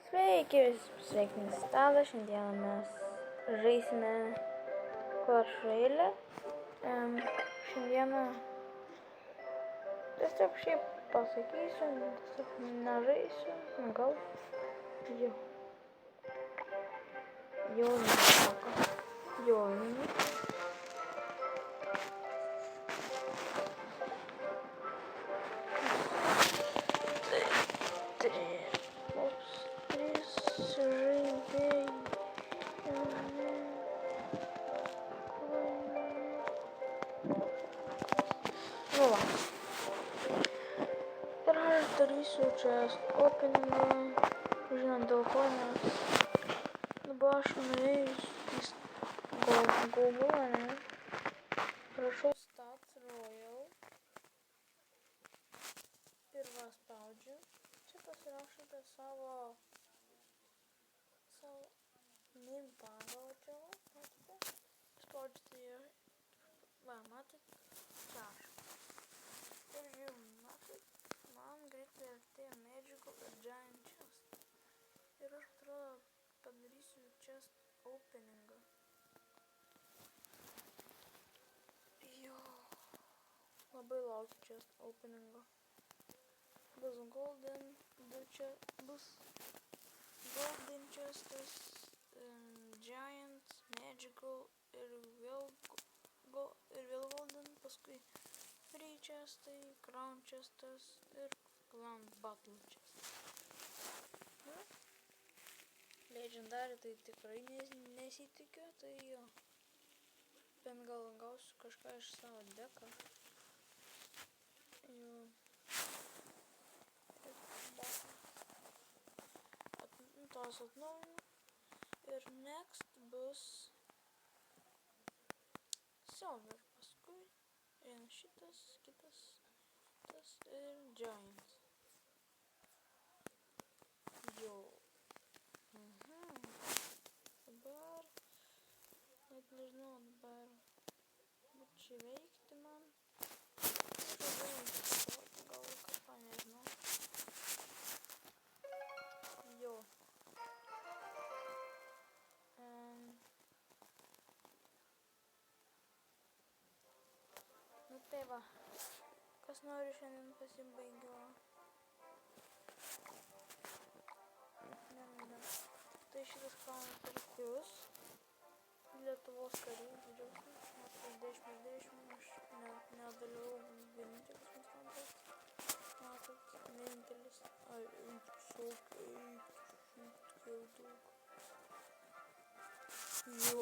Sveiki, sveikinti stalą. Šiandieną mes žaisime Clash Royale. Šiandieną tiesiog šiaip pasakysiu, tiesiog nežaisiu, gal jau nesako, jau nu va. Ir aš darysiu chest openingą, žinant dėl ko, nes dabar aš nuėjus į Google, ne? Rašau Stats Royale ir va spaudžiu. Čia pasirašote savo name pavardę, matėte? Spaudžiate ir va, matėte? Čia aš. Ir žiūrim, matėte? Man greitai artėja Magical ir Giant Chest. Ir aš atrodo padarysiu chest openingą. Jo. Labai laukiu chest openingo. Bus golden chestas, giant, magical ir vėl golden, paskui free chestai, crown chestas ir clan battle chestas. Ja. Legendary tai tikrai nesitikiu, tai jo. Bent gal gausiu kažką iš savo deko. Jo. Tos atnaujinu. Ir next bus silver. Paskui eina šitas, kitas, tas ir giant. Jo. Dabar net nežinau dabar būt čia veikti man. Gal kažką nežinau. Jo. Nu tai va, kas nori šiandien pasibaigio. Ne. Tai šitas klanas tarpius. Lietuvos kariai didžiausias. Matot, 10-10, aš nedalyvau vienintelis instantas. Matot, vienintelis. Ai, tiesiog eik, daug. Jo.